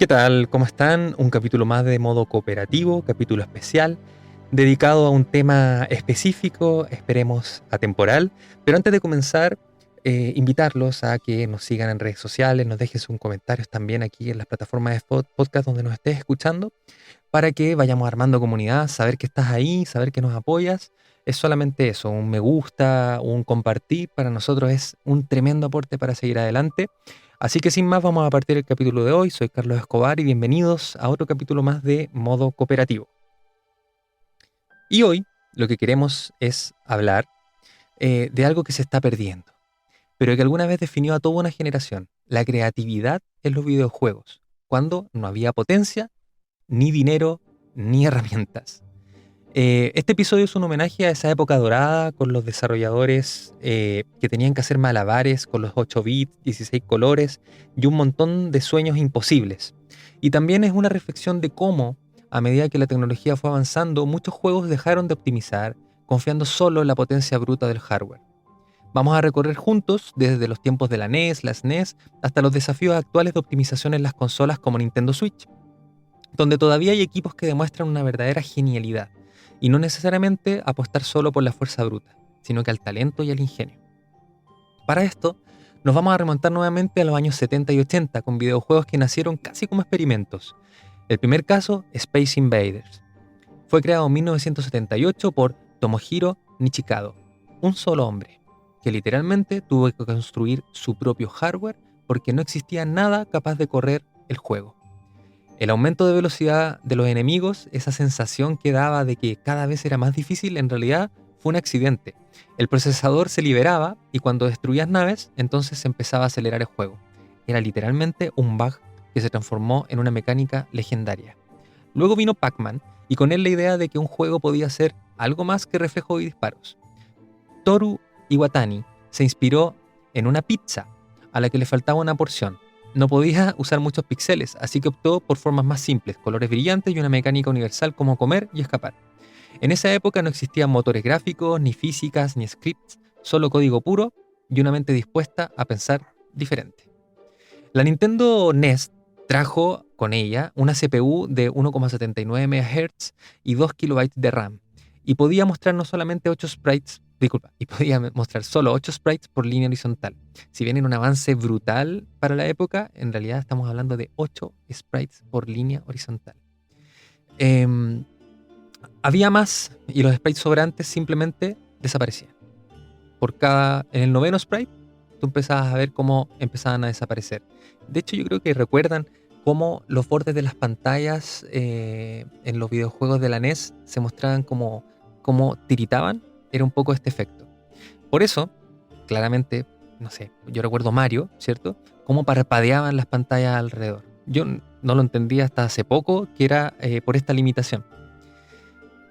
¿Qué tal? ¿Cómo están? Un capítulo más de modo cooperativo, capítulo especial, dedicado a un tema específico, esperemos atemporal. Pero antes de comenzar, invitarlos a que nos sigan en redes sociales, nos dejen sus comentarios también aquí en las plataformas de podcast donde nos estés escuchando, para que vayamos armando comunidad, saber que estás ahí, saber que nos apoyas. Es solamente eso, un me gusta, un compartir, para nosotros es un tremendo aporte para seguir adelante. Así que sin más vamos a partir el capítulo de hoy. Soy Carlos Escobar y bienvenidos a otro capítulo más de Modo Cooperativo. Y hoy lo que queremos es hablar de algo que se está perdiendo, pero que alguna vez definió a toda una generación: la creatividad en los videojuegos, cuando no había potencia, ni dinero, ni herramientas. Este episodio es un homenaje a esa época dorada con los desarrolladores que tenían que hacer malabares con los 8 bits, 16 colores y un montón de sueños imposibles. Y también es una reflexión de cómo, a medida que la tecnología fue avanzando, muchos juegos dejaron de optimizar, confiando solo en la potencia bruta del hardware. Vamos a recorrer juntos desde los tiempos de la NES, la SNES, hasta los desafíos actuales de optimización en las consolas como Nintendo Switch, donde todavía hay equipos que demuestran una verdadera genialidad, y no necesariamente apostar solo por la fuerza bruta, sino que al talento y al ingenio. Para esto, nos vamos a remontar nuevamente a los años 70 y 80 con videojuegos que nacieron casi como experimentos. El primer caso, Space Invaders. Fue creado en 1978 por Tomohiro Nishikado, un solo hombre, que literalmente tuvo que construir su propio hardware porque no existía nada capaz de correr el juego. El aumento de velocidad de los enemigos, esa sensación que daba de que cada vez era más difícil, en realidad fue un accidente. El procesador se liberaba y cuando destruías naves, entonces se empezaba a acelerar el juego. Era literalmente un bug que se transformó en una mecánica legendaria. Luego vino Pac-Man y con él la idea de que un juego podía ser algo más que reflejo y disparos. Toru Iwatani se inspiró en una pizza a la que le faltaba una porción. No podía usar muchos píxeles, así que optó por formas más simples, colores brillantes y una mecánica universal como comer y escapar. En esa época no existían motores gráficos, ni físicas, ni scripts, solo código puro y una mente dispuesta a pensar diferente. La Nintendo NES trajo con ella una CPU de 1,79 MHz y 2 KB de RAM, y podía mostrar no solamente 8 sprites, y podía mostrar solo 8 sprites por línea horizontal. Si bien era un avance brutal para la época, en realidad estamos hablando de 8 sprites por línea horizontal. Había más y los sprites sobrantes simplemente desaparecían. En el noveno sprite, tú empezabas a ver cómo empezaban a desaparecer. De hecho, yo creo que recuerdan cómo los bordes de las pantallas en los videojuegos de la NES se mostraban como tiritaban. Era un poco este efecto. Por eso, claramente, no sé, yo recuerdo Mario, ¿cierto? Cómo parpadeaban las pantallas alrededor. Yo no lo entendía hasta hace poco que era por esta limitación.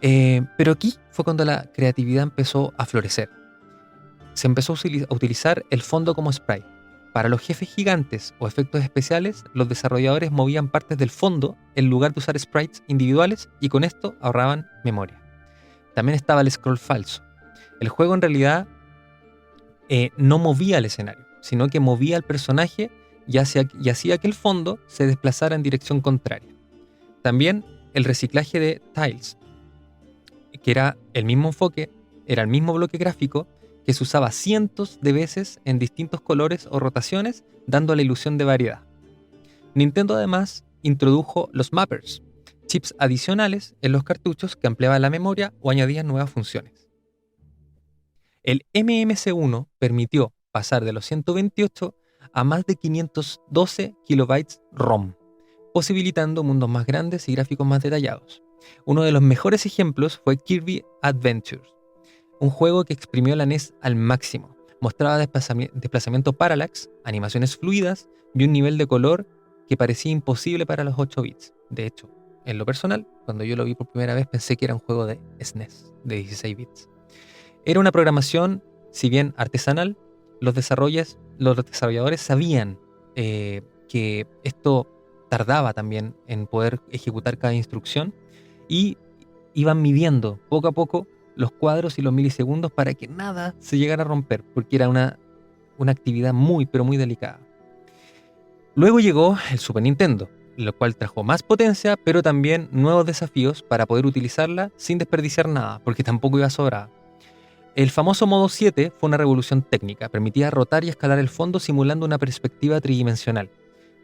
Pero aquí fue cuando la creatividad empezó a florecer. Se empezó a utilizar el fondo como sprite. Para los jefes gigantes o efectos especiales, los desarrolladores movían partes del fondo en lugar de usar sprites individuales y con esto ahorraban memoria. También estaba el scroll falso. El juego en realidad no movía el escenario, sino que movía al personaje y hacía que el fondo se desplazara en dirección contraria. También el reciclaje de tiles, que era el mismo enfoque, era el mismo bloque gráfico que se usaba cientos de veces en distintos colores o rotaciones, dando la ilusión de variedad. Nintendo además introdujo los mappers, chips adicionales en los cartuchos que ampliaban la memoria o añadían nuevas funciones. El MMC1 permitió pasar de los 128 a más de 512 kilobytes ROM, posibilitando mundos más grandes y gráficos más detallados. Uno de los mejores ejemplos fue Kirby Adventures, un juego que exprimió la NES al máximo. Mostraba desplazamiento parallax, animaciones fluidas y un nivel de color que parecía imposible para los 8 bits. De hecho, en lo personal, cuando yo lo vi por primera vez pensé que era un juego de SNES, de 16 bits. Era una programación, si bien artesanal, los desarrolladores sabían que esto tardaba también en poder ejecutar cada instrucción y iban midiendo poco a poco los cuadros y los milisegundos para que nada se llegara a romper, porque era una actividad muy, pero muy delicada. Luego llegó el Super Nintendo, lo cual trajo más potencia, pero también nuevos desafíos para poder utilizarla sin desperdiciar nada, porque tampoco iba sobrada. El famoso modo 7 fue una revolución técnica, permitía rotar y escalar el fondo simulando una perspectiva tridimensional.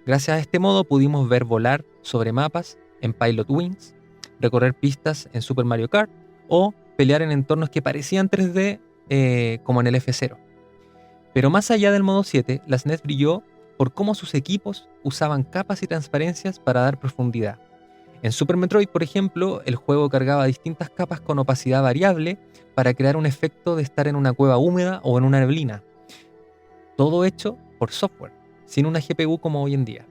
Gracias a este modo pudimos ver volar sobre mapas en Pilot Wings, recorrer pistas en Super Mario Kart o pelear en entornos que parecían 3D como en el F0. Pero más allá del modo 7, la SNES brilló por cómo sus equipos usaban capas y transparencias para dar profundidad. En Super Metroid, por ejemplo, el juego cargaba distintas capas con opacidad variable para crear un efecto de estar en una cueva húmeda o en una neblina. Todo hecho por software, sin una GPU como hoy en día.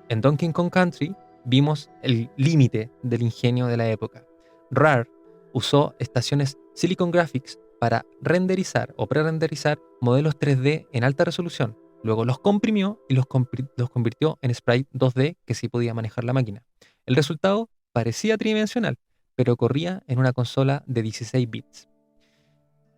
En Donkey Kong Country vimos el límite del ingenio de la época. Rare usó estaciones Silicon Graphics para renderizar o pre-renderizar modelos 3D en alta resolución. Luego los comprimió y los convirtió en sprite 2D que sí podía manejar la máquina. El resultado parecía tridimensional, pero corría en una consola de 16 bits.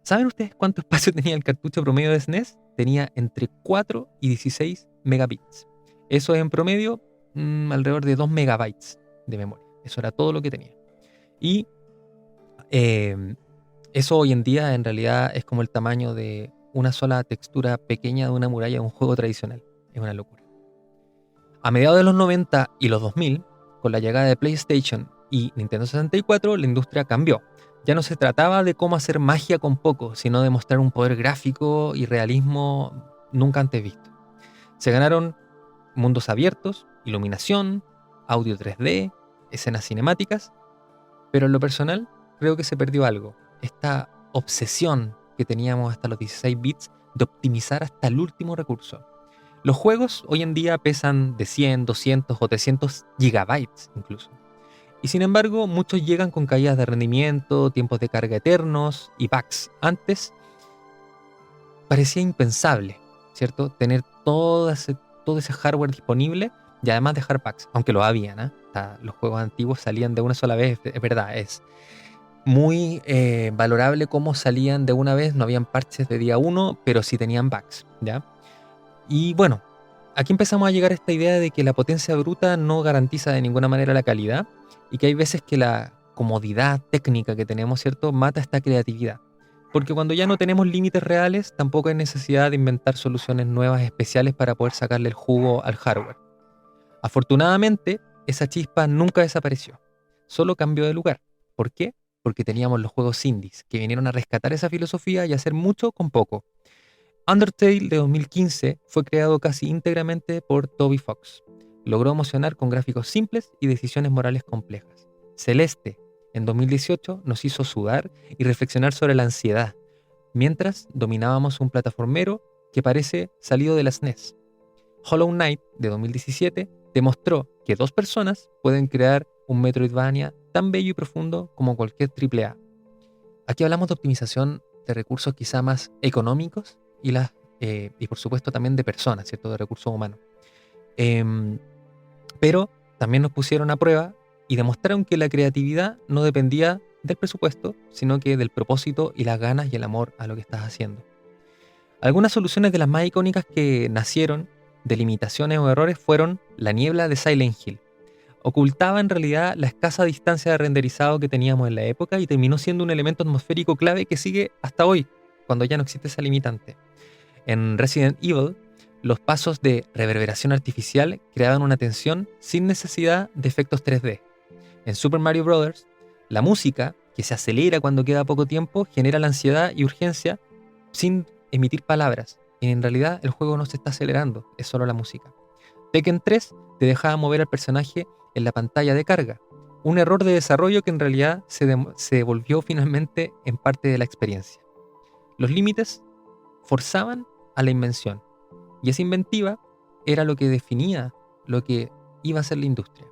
¿Saben ustedes cuánto espacio tenía el cartucho promedio de SNES? Tenía entre 4 y 16 megabits. Eso es en promedio alrededor de 2 megabytes de memoria. Eso era todo lo que tenía. Y eso hoy en día en realidad es como el tamaño de una sola textura pequeña de una muralla de un juego tradicional. Es una locura. A mediados de los 90 y los 2000, con la llegada de PlayStation y Nintendo 64, la industria cambió. Ya no se trataba de cómo hacer magia con poco, sino de mostrar un poder gráfico y realismo nunca antes visto. Se ganaron mundos abiertos, iluminación, audio 3D, escenas cinemáticas, pero en lo personal creo que se perdió algo. Esta obsesión que teníamos hasta los 16 bits de optimizar hasta el último recurso. Los juegos hoy en día pesan de 100, 200 o 300 gigabytes incluso. Y sin embargo, muchos llegan con caídas de rendimiento, tiempos de carga eternos y bugs. Antes parecía impensable, ¿cierto? Tener todo ese hardware disponible y además dejar packs, aunque lo habían, ¿eh? Los juegos antiguos salían de una sola vez, es verdad, es muy valorable cómo salían de una vez, no habían parches de día uno, pero sí tenían bugs, ¿ya? Y bueno, aquí empezamos a llegar a esta idea de que la potencia bruta no garantiza de ninguna manera la calidad y que hay veces que la comodidad técnica que tenemos, ¿cierto?, mata esta creatividad. Porque cuando ya no tenemos límites reales, tampoco hay necesidad de inventar soluciones nuevas especiales para poder sacarle el jugo al hardware. Afortunadamente, esa chispa nunca desapareció, solo cambió de lugar. ¿Por qué? Porque teníamos los juegos indies, que vinieron a rescatar esa filosofía y hacer mucho con poco. Undertale de 2015 fue creado casi íntegramente por Toby Fox. Logró emocionar con gráficos simples y decisiones morales complejas. Celeste, en 2018, nos hizo sudar y reflexionar sobre la ansiedad, mientras dominábamos un plataformero que parece salido de la SNES. Hollow Knight, de 2017, demostró que dos personas pueden crear un Metroidvania tan bello y profundo como cualquier AAA. Aquí hablamos de optimización de recursos quizá más económicos y por supuesto también de personas, ¿cierto?, de recursos humanos. Pero también nos pusieron a prueba y demostraron que la creatividad no dependía del presupuesto, sino que del propósito y las ganas y el amor a lo que estás haciendo. Algunas soluciones de las más icónicas que nacieron de limitaciones o errores fueron la niebla de Silent Hill. Ocultaba en realidad la escasa distancia de renderizado que teníamos en la época y terminó siendo un elemento atmosférico clave que sigue hasta hoy, cuando ya no existe esa limitante. En Resident Evil, los pasos de reverberación artificial creaban una tensión sin necesidad de efectos 3D. En Super Mario Bros., la música, que se acelera cuando queda poco tiempo, genera la ansiedad y urgencia sin emitir palabras. Y en realidad el juego no se está acelerando, es solo la música. Tekken 3 te dejaba mover al personaje en la pantalla de carga. Un error de desarrollo que en realidad se devolvió finalmente en parte de la experiencia. Los límites forzaban a la invención. Y esa inventiva era lo que definía lo que iba a ser la industria.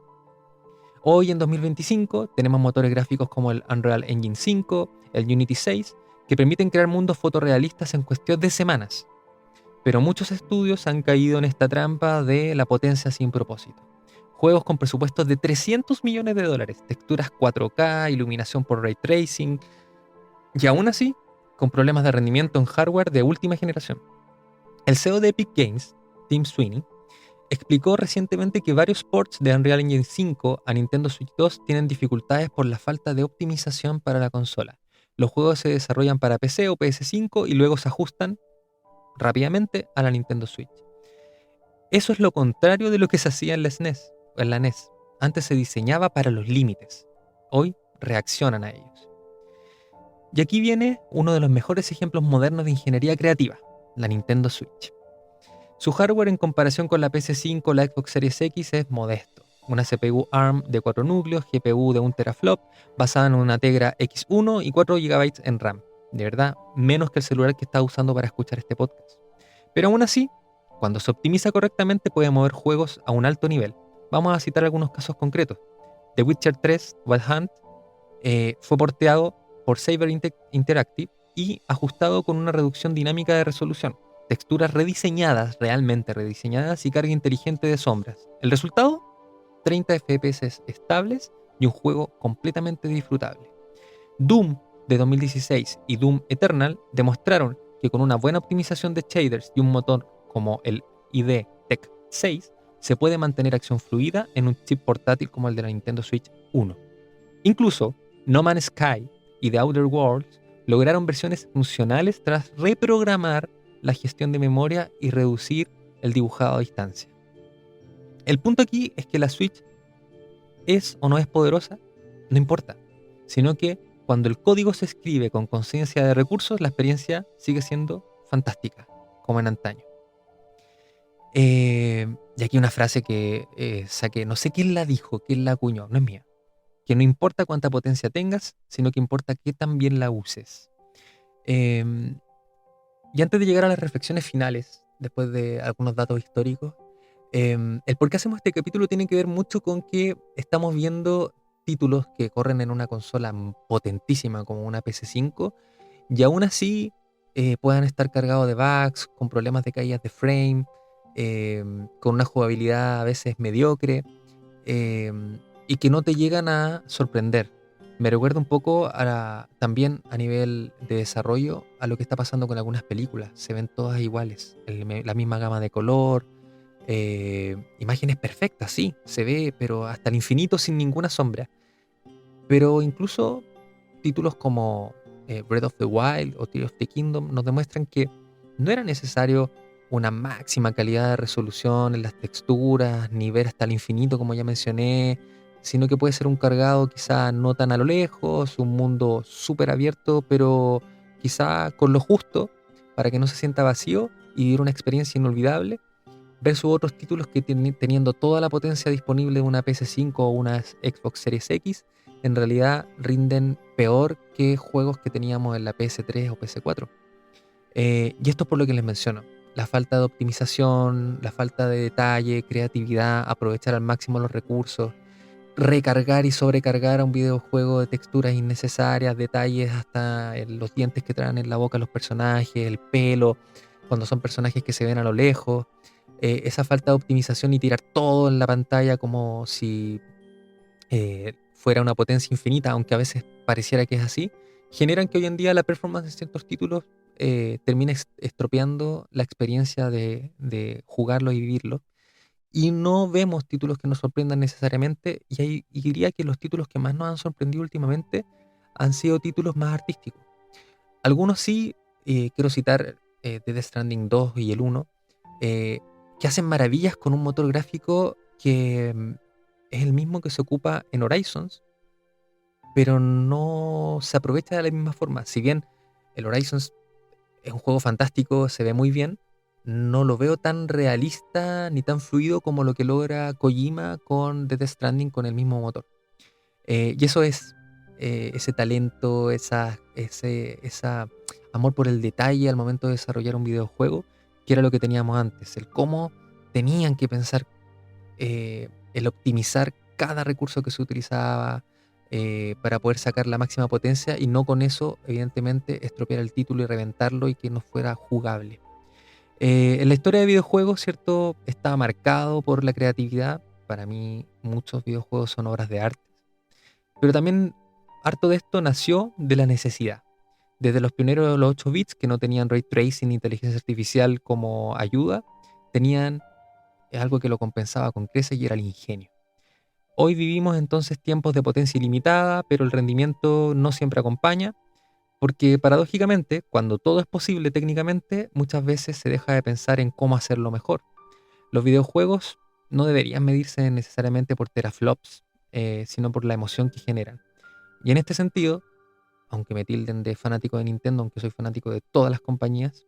Hoy en 2025 tenemos motores gráficos como el Unreal Engine 5, el Unity 6, que permiten crear mundos fotorrealistas en cuestión de semanas. Pero muchos estudios han caído en esta trampa de la potencia sin propósito. Juegos con presupuestos de 300 millones de dólares, texturas 4K, iluminación por ray tracing, y aún así, con problemas de rendimiento en hardware de última generación. El CEO de Epic Games, Tim Sweeney, explicó recientemente que varios ports de Unreal Engine 5 a Nintendo Switch 2 tienen dificultades por la falta de optimización para la consola. Los juegos se desarrollan para PC o PS5 y luego se ajustan rápidamente a la Nintendo Switch. Eso es lo contrario de lo que se hacía en la SNES, o en la NES. Antes se diseñaba para los límites. Hoy reaccionan a ellos. Y aquí viene uno de los mejores ejemplos modernos de ingeniería creativa, la Nintendo Switch. Su hardware en comparación con la PS5 o la Xbox Series X es modesto. Una CPU ARM de 4 núcleos, GPU de 1 teraflop, basada en una Tegra X1 y 4 GB en RAM. De verdad, menos que el celular que estás usando para escuchar este podcast. Pero aún así, cuando se optimiza correctamente puede mover juegos a un alto nivel. Vamos a citar algunos casos concretos. The Witcher 3 Wild Hunt fue porteado por Saber Interactive y ajustado con una reducción dinámica de resolución, texturas rediseñadas, realmente rediseñadas y carga inteligente de sombras. ¿El resultado? 30 FPS estables y un juego completamente disfrutable. Doom de 2016 y Doom Eternal demostraron que con una buena optimización de shaders y un motor como el ID Tech 6 se puede mantener acción fluida en un chip portátil como el de la Nintendo Switch 1. Incluso No Man's Sky y The Outer Worlds lograron versiones funcionales tras reprogramar la gestión de memoria y reducir el dibujado a distancia. El punto aquí es que la Switch es o no es poderosa, no importa, sino que cuando el código se escribe con conciencia de recursos, la experiencia sigue siendo fantástica, como en antaño. Y aquí una frase que saqué, no sé quién la dijo, quién la acuñó, no es mía. Que no importa cuánta potencia tengas, sino que importa qué tan bien la uses. Eh, y antes de llegar a las reflexiones finales, después de algunos datos históricos, el por qué hacemos este capítulo tiene que ver mucho con que estamos viendo títulos que corren en una consola potentísima como una PS5 y aún así puedan estar cargados de bugs, con problemas de caídas de frame, con una jugabilidad a veces mediocre, eh, y que no te llegan a sorprender. Me recuerda un poco también a nivel de desarrollo a lo que está pasando con algunas películas. Se ven todas iguales, la misma gama de color, imágenes perfectas, sí, se ve, pero hasta el infinito sin ninguna sombra. Pero incluso títulos como Breath of the Wild o Tears of the Kingdom nos demuestran que no era necesario una máxima calidad de resolución en las texturas, ni ver hasta el infinito como ya mencioné, sino que puede ser un cargado quizá no tan a lo lejos, un mundo súper abierto, pero quizá con lo justo para que no se sienta vacío y vivir una experiencia inolvidable, versus otros títulos que teniendo toda la potencia disponible de una PS5 o una Xbox Series X, en realidad rinden peor que juegos que teníamos en la PS3 o PS4. Y esto es por lo que les menciono. La falta de optimización, la falta de detalle, creatividad, aprovechar al máximo los recursos, recargar y sobrecargar a un videojuego de texturas innecesarias, detalles hasta en los dientes que traen en la boca los personajes, el pelo, cuando son personajes que se ven a lo lejos, esa falta de optimización y tirar todo en la pantalla como si fuera una potencia infinita, aunque a veces pareciera que es así, generan que hoy en día la performance de ciertos títulos termine estropeando la experiencia de jugarlo y vivirlo. Y no vemos títulos que nos sorprendan necesariamente, y diría que los títulos que más nos han sorprendido últimamente han sido títulos más artísticos. Algunos sí, quiero citar The Death Stranding 2 y el 1, eh, que hacen maravillas con un motor gráfico que es el mismo que se ocupa en Horizons, pero no se aprovecha de la misma forma. Si bien el Horizons es un juego fantástico, se ve muy bien, no lo veo tan realista ni tan fluido como lo que logra Kojima con The Death Stranding con el mismo motor. Y eso es ese talento, esa amor por el detalle al momento de desarrollar un videojuego, que era lo que teníamos antes. El cómo tenían que pensar el optimizar cada recurso que se utilizaba para poder sacar la máxima potencia y no con eso, evidentemente, estropear el título y reventarlo y que no fuera jugable. En la historia de videojuegos, ¿cierto? Está marcado por la creatividad. Para mí, muchos videojuegos son obras de arte. Pero también harto de esto nació de la necesidad. Desde los pioneros de los 8 bits, que no tenían ray tracing ni inteligencia artificial como ayuda, tenían es algo que lo compensaba con creces y era el ingenio. Hoy vivimos entonces tiempos de potencia ilimitada, pero el rendimiento no siempre acompaña, porque paradójicamente, cuando todo es posible técnicamente, muchas veces se deja de pensar en cómo hacerlo mejor. Los videojuegos no deberían medirse necesariamente por teraflops, sino por la emoción que generan. Y en este sentido, aunque me tilden de fanático de Nintendo, aunque soy fanático de todas las compañías,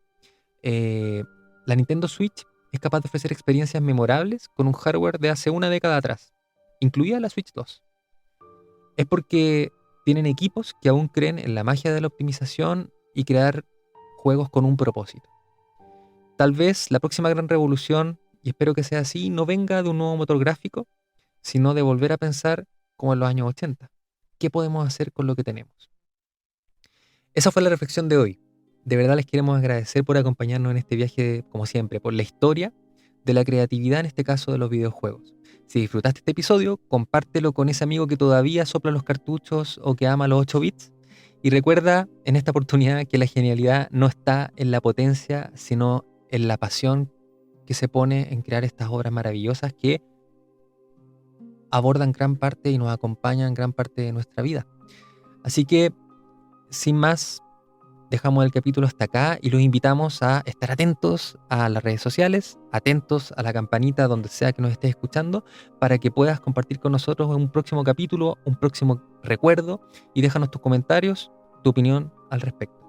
eh, la Nintendo Switch es capaz de ofrecer experiencias memorables con un hardware de hace una década atrás, incluida la Switch 2. Es porque tienen equipos que aún creen en la magia de la optimización y crear juegos con un propósito. Tal vez la próxima gran revolución, y espero que sea así, no venga de un nuevo motor gráfico, sino de volver a pensar como en los años 80. ¿Qué podemos hacer con lo que tenemos? Esa fue la reflexión de hoy. De verdad les queremos agradecer por acompañarnos en este viaje, como siempre, por la historia de la creatividad, en este caso de los videojuegos. Si disfrutaste este episodio, compártelo con ese amigo que todavía sopla los cartuchos o que ama los 8 bits. Y recuerda en esta oportunidad que la genialidad no está en la potencia, sino en la pasión que se pone en crear estas obras maravillosas que abordan gran parte y nos acompañan gran parte de nuestra vida. Así que, sin más, dejamos el capítulo hasta acá y los invitamos a estar atentos a las redes sociales, atentos a la campanita donde sea que nos estés escuchando, para que puedas compartir con nosotros un próximo capítulo, un próximo recuerdo, y déjanos tus comentarios, tu opinión al respecto.